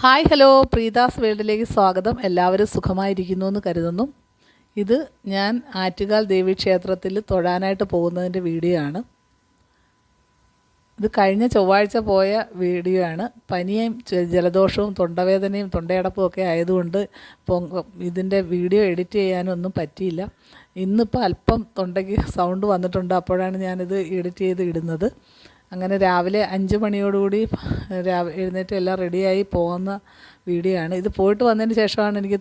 Hi hello പ്രീതാസ് വേൾഡിലേക്ക് സ്വാഗതം. എല്ലാവരും സുഖമായിരിക്കുന്നു എന്ന് കരുതുന്നു. ഇത് ഞാൻ ആറ്റുകാൽ ദേവീക്ഷേത്രത്തിൽ തൊഴാനായിട്ട് പോകുന്നതിൻ്റെ വീഡിയോ ആണ്. ഇത് കഴിഞ്ഞ ചൊവ്വാഴ്ച പോയ വീഡിയോ ആണ്. പനിയും ജലദോഷവും തൊണ്ടവേദനയും തൊണ്ടയടപ്പും ഒക്കെ ആയതുകൊണ്ട് ഇതിൻ്റെ വീഡിയോ എഡിറ്റ് ചെയ്യാനൊന്നും പറ്റിയില്ല. ഇന്നിപ്പോൾ അല്പം തൊണ്ടയ്ക്ക് സൗണ്ട് വന്നിട്ടുണ്ട്. അപ്പോഴാണ് ഞാനിത് എഡിറ്റ് ചെയ്ത് ഇടുന്നത്. അങ്ങനെ രാവിലെ 5 മണിയോടുകൂടി എഴുന്നേറ്റ് എല്ലാം റെഡിയായി പോകുന്ന വീഡിയോ ആണ്. ഇത് പോയിട്ട് വന്നതിന് ശേഷമാണ് എനിക്ക്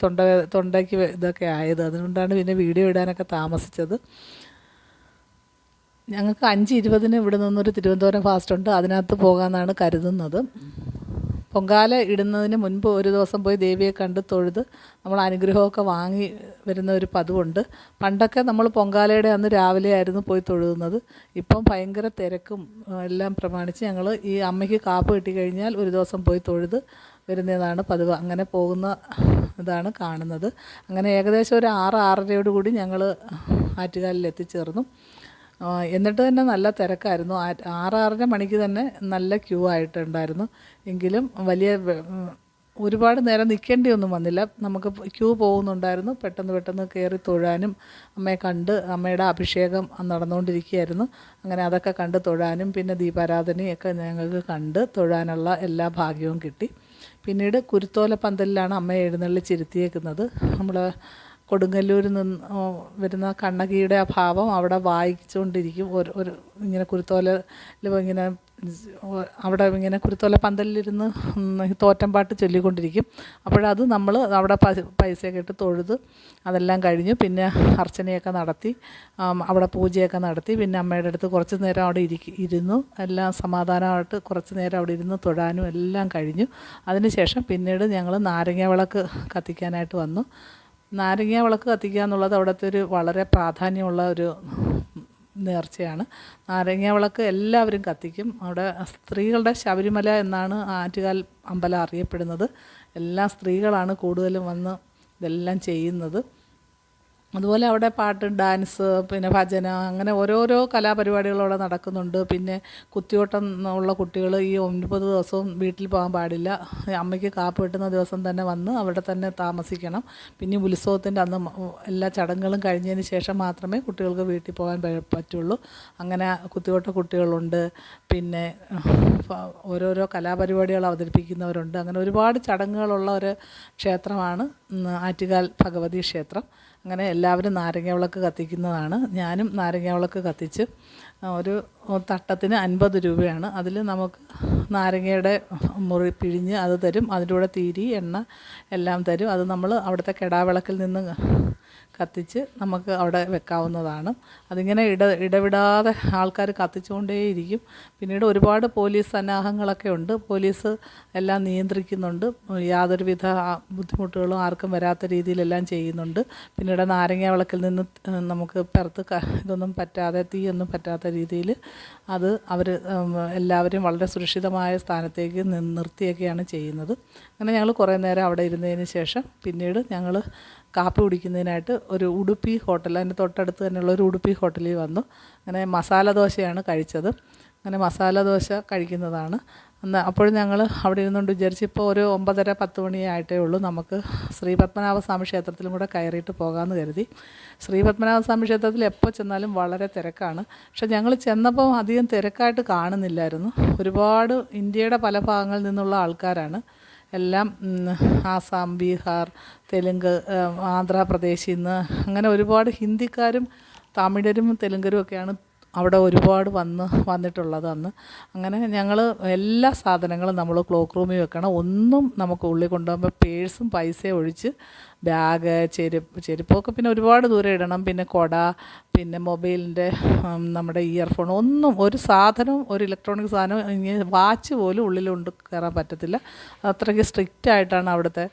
തൊണ്ടയ്ക്ക് ഇതൊക്കെ ആയത്. അതുകൊണ്ടാണ് പിന്നെ വീഡിയോ ഇടാനൊക്കെ താമസിച്ചത്. ഞങ്ങൾക്ക് 5:20 ഇവിടെ നിന്നൊരു തിരുവനന്തപുരം ഫാസ്റ്റ് ഉണ്ട്. അതിനകത്ത് പോകാമെന്നാണ് കരുതുന്നത്. പൊങ്കാല ഇടുന്നതിന് മുൻപ് ഒരു ദിവസം പോയി ദേവിയെ കണ്ട് തൊഴുത് നമ്മൾ അനുഗ്രഹമൊക്കെ വാങ്ങി വരുന്ന ഒരു പതിവുണ്ട്. പണ്ടൊക്കെ നമ്മൾ പൊങ്കാലയുടെ അന്ന് രാവിലെ ആയിരുന്നു പോയി തൊഴുന്നത്. ഇപ്പം ഭയങ്കര തിരക്കും എല്ലാം പ്രമാണിച്ച് ഞങ്ങൾ ഈ അമ്മയ്ക്ക് കാപ്പ് കിട്ടിക്കഴിഞ്ഞാൽ ഒരു ദിവസം പോയി തൊഴുത് വരുന്നതാണ് പതിവ്. അങ്ങനെ പോകുന്ന ഇതാണ് കാണുന്നത്. അങ്ങനെ ഏകദേശം ഒരു 6-6:30 കൂടി ഞങ്ങൾ ആറ്റുകാലിൽ എത്തിച്ചേർന്നു. എന്നിട്ട് തന്നെ നല്ല തിരക്കായിരുന്നു. 6-6:30 മണിക്ക് തന്നെ നല്ല ക്യൂ ആയിട്ടുണ്ടായിരുന്നു. എങ്കിലും ഒരുപാട് നേരം നിൽക്കേണ്ടിയൊന്നും വന്നില്ല. നമുക്ക് ക്യൂ പോകുന്നുണ്ടായിരുന്നു. പെട്ടെന്ന് കയറി തൊഴാനും അമ്മയെ കണ്ട് അമ്മയുടെ അഭിഷേകം നടന്നുകൊണ്ടിരിക്കുകയായിരുന്നു. അങ്ങനെ അതൊക്കെ കണ്ട് തൊഴാനും പിന്നെ ദീപാരാധനയൊക്കെ ഞങ്ങൾക്ക് കണ്ട് തൊഴാനുള്ള എല്ലാ ഭാഗ്യവും കിട്ടി. പിന്നീട് കുരുത്തോല പന്തലിലാണ് അമ്മയെ എഴുന്നള്ളിച്ചിരുത്തിയേക്കുന്നത്. നമ്മൾ കൊടുങ്ങല്ലൂരിൽ നിന്ന് വരുന്ന കണ്ണകിയുടെ ആ ഭാവം അവിടെ വായിച്ചുകൊണ്ടിരിക്കും. ഒരു ഇങ്ങനെ കുരുത്തോലയിൽ ഇങ്ങനെ അവിടെ ഇങ്ങനെ കുരുത്തോല പന്തലിലിരുന്ന് തോറ്റമ്പാട്ട് ചൊല്ലിക്കൊണ്ടിരിക്കും. അപ്പോഴത് നമ്മൾ അവിടെ പൈസയൊക്കെ ഇട്ട് തൊഴുത് അതെല്ലാം കഴിഞ്ഞ് പിന്നെ അർച്ചനയൊക്കെ നടത്തി അവിടെ പൂജയൊക്കെ നടത്തി പിന്നെ അമ്മയുടെ അടുത്ത് കുറച്ച് നേരം അവിടെ ഇരുന്നു എല്ലാം സമാധാനമായിട്ട് കുറച്ച് നേരം അവിടെ ഇരുന്ന് തൊഴാനും എല്ലാം കഴിഞ്ഞു. അതിനുശേഷം പിന്നീട് ഞങ്ങൾ നാരങ്ങ വിളക്ക് കത്തിക്കാനായിട്ട് വന്നു. നാരങ്ങ വിളക്ക് കത്തിക്കുക എന്നുള്ളത് അവിടുത്തെ ഒരു വളരെ പ്രാധാന്യമുള്ള ഒരു നേർച്ചയാണ്. നാരങ്ങ വിളക്ക് എല്ലാവരും കത്തിക്കും. അവിടെ സ്ത്രീകളുടെ ശബരിമല എന്നാണ് ആറ്റുകാൽ അമ്പലം അറിയപ്പെടുന്നത്. എല്ലാ സ്ത്രീകളാണ് കൂടുതലും വന്ന് ഇതെല്ലാം ചെയ്യുന്നത്. അതുപോലെ അവിടെ പാട്ട്, ഡാൻസ്, പിന്നെ ഭജന, അങ്ങനെ ഓരോരോ കലാപരിപാടികൾ അവിടെ നടക്കുന്നുണ്ട്. പിന്നെ കുത്തിയോട്ടം ഉള്ള കുട്ടികൾ ഈ 9 ദിവസവും വീട്ടിൽ പോകാൻ പാടില്ല. അമ്മയ്ക്ക് കാപ്പ് കിട്ടുന്ന ദിവസം തന്നെ വന്ന് അവിടെ തന്നെ താമസിക്കണം. പിന്നെ ഉത്സവത്തിൻ്റെ അന്ന് എല്ലാ ചടങ്ങുകളും കഴിഞ്ഞതിന് ശേഷം മാത്രമേ കുട്ടികൾക്ക് വീട്ടിൽ പോകാൻ പറ്റുള്ളൂ. അങ്ങനെ കുത്തിയോട്ട കുട്ടികളുണ്ട്. പിന്നെ ഓരോരോ കലാപരിപാടികൾ അവതരിപ്പിക്കുന്നവരുണ്ട്. അങ്ങനെ ഒരുപാട് ചടങ്ങുകളുള്ള ഒരു ക്ഷേത്രമാണ് ആറ്റുകാൽ ഭഗവതി ക്ഷേത്രം. അങ്ങനെ എല്ലാവരും നാരങ്ങ വിളക്ക് കത്തിക്കുന്നതാണ്. ഞാനും നാരങ്ങ വിളക്ക് കത്തിച്ച് ഒരു തട്ടത്തിന് 50 രൂപയാണ്. അതിൽ നമുക്ക് നാരങ്ങയുടെ മുറി പിഴിഞ്ഞ് അത് തരും. അതിൻ്റെ കൂടെ തിരി, എണ്ണ എല്ലാം തരും. അത് നമ്മൾ അവിടുത്തെ കെടാവിളക്കിൽ നിന്ന് കത്തിച്ച് നമുക്ക് അവിടെ വെക്കാവുന്നതാണ്. അതിങ്ങനെ ഇടവിടാതെ ആൾക്കാർ കത്തിച്ചുകൊണ്ടേയിരിക്കും. പിന്നീട് ഒരുപാട് പോലീസ് സന്നാഹങ്ങളൊക്കെ ഉണ്ട്. പോലീസ് എല്ലാം നിയന്ത്രിക്കുന്നുണ്ട്. യാതൊരുവിധ ബുദ്ധിമുട്ടുകളും ആർക്കും വരാത്ത രീതിയിലെല്ലാം ചെയ്യുന്നുണ്ട്. പിന്നീട് നാരങ്ങ വിളക്കിൽ നിന്ന് നമുക്ക് ഇതൊന്നും പറ്റാതെ തീയൊന്നും പറ്റാത്ത രീതിയിൽ അത് അവർ എല്ലാവരും വളരെ സുരക്ഷിതമായ സ്ഥാനത്തേക്ക് നിർത്തിയൊക്കെയാണ് ചെയ്യുന്നത്. അങ്ങനെ ഞങ്ങൾ കുറേ നേരം അവിടെ ഇരുന്നതിന് ശേഷം പിന്നീട് ഞങ്ങൾ കാപ്പി കുടിക്കുന്നതിനായിട്ട് ഒരു ഉടുപ്പി ഹോട്ടൽ, അതിൻ്റെ തൊട്ടടുത്ത് തന്നെയുള്ള ഒരു ഉടുപ്പി ഹോട്ടലിൽ വന്നു. അങ്ങനെ മസാല ദോശയാണ് കഴിച്ചത്. അങ്ങനെ മസാല ദോശ കഴിക്കുന്നതാണ്. അപ്പോഴും ഞങ്ങൾ അവിടെ ഇരുന്നുകൊണ്ട് വിചാരിച്ച് ഇപ്പോൾ ഒരു 9:30-10 മണിയായിട്ടേ ഉള്ളൂ, നമുക്ക് ശ്രീ പത്മനാഭസ്വാമി ക്ഷേത്രത്തിലും കൂടെ കയറിയിട്ട് പോകാമെന്ന് കരുതി. ശ്രീ പത്മനാഭസ്വാമി ക്ഷേത്രത്തിൽ എപ്പോൾ ചെന്നാലും വളരെ തിരക്കാണ്. പക്ഷെ ഞങ്ങൾ ചെന്നപ്പോൾ അധികം തിരക്കായിട്ട് കാണുന്നില്ലായിരുന്നു. ഒരുപാട് ഇന്ത്യയുടെ പല ഭാഗങ്ങളിൽ നിന്നുള്ള ആൾക്കാരാണ്. എല്ലാം ആസാം, ബീഹാർ, തെലുങ്ക്, ആന്ധ്രാപ്രദേശിൽ നിന്ന് അങ്ങനെ ഒരുപാട് ഹിന്ദിക്കാരും തമിഴരും തെലുങ്കരും ഒക്കെയാണ് അവിടെ ഒരുപാട് വന്നിട്ടുള്ളത് അന്ന്. അങ്ങനെ ഞങ്ങൾ എല്ലാ സാധനങ്ങളും നമ്മൾ ക്ലോക്ക് റൂമിൽ വെക്കണം. ഒന്നും നമുക്ക് ഉള്ളിൽ കൊണ്ടുപോകുമ്പോൾ പേഴ്സും പൈസയും ഒഴിച്ച് ബാഗ്, ചെരുപ്പൊക്കെ പിന്നെ ഒരുപാട് ദൂരം ഇടണം. പിന്നെ കുട, പിന്നെ മൊബൈലിൻ്റെ നമ്മുടെ ഇയർഫോൺ, ഒരു സാധനവും ഒരു ഇലക്ട്രോണിക് സാധനം ഇങ്ങനെ വാച്ച് പോലും ഉള്ളിൽ കയറാൻ പറ്റത്തില്ല. അത്രയ്ക്ക് സ്ട്രിക്റ്റായിട്ടാണ് അവിടുത്തെ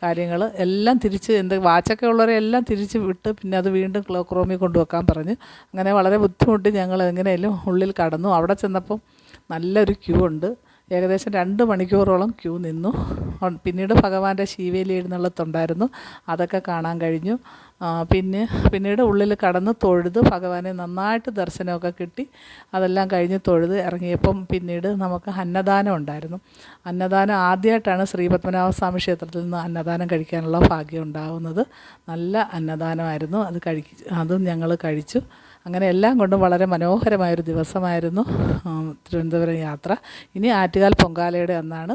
കാര്യങ്ങൾ. എല്ലാം തിരിച്ച് വാച്ചൊക്കെ ഉള്ളവരെ എല്ലാം തിരിച്ച് വിട്ട് പിന്നെ അത് വീണ്ടും ക്ലോക്ക് റൂമിൽ കൊണ്ടുവെക്കാൻ പറഞ്ഞ്. അങ്ങനെ വളരെ ബുദ്ധിമുട്ടി ഞങ്ങൾ എങ്ങനെയും ഉള്ളിൽ കടന്നു. അവിടെ ചെന്നപ്പം നല്ലൊരു ക്യൂ ഉണ്ട്. ഏകദേശം 2 മണിക്കൂറോളം ക്യൂ നിന്നു. പിന്നീട് ഭഗവാന്റെ ശീവേലി എഴുന്നള്ളത്തുണ്ടായിരുന്നു, അതൊക്കെ കാണാൻ കഴിഞ്ഞു. പിന്നീട് ഉള്ളിൽ കടന്ന് തൊഴുത് ഭഗവാനെ നന്നായിട്ട് ദർശനമൊക്കെ കിട്ടി. അതെല്ലാം കഴിഞ്ഞ് തൊഴുത് ഇറങ്ങിയപ്പം പിന്നീട് നമുക്ക് അന്നദാനം ഉണ്ടായിരുന്നു. അന്നദാനം ആദ്യമായിട്ടാണ് ശ്രീ പത്മനാഭസ്വാമി ക്ഷേത്രത്തിൽ നിന്ന് അന്നദാനം കഴിക്കാനുള്ള ഭാഗ്യം ഉണ്ടാകുന്നത്. നല്ല അന്നദാനമായിരുന്നു. അതും ഞങ്ങൾ കഴിച്ചു. അങ്ങനെ എല്ലാം കൊണ്ടും വളരെ മനോഹരമായൊരു ദിവസമായിരുന്നു തിരുവനന്തപുരം യാത്ര. ഇനി ആറ്റുകാൽ പൊങ്കാലയുടെ അന്നാണ്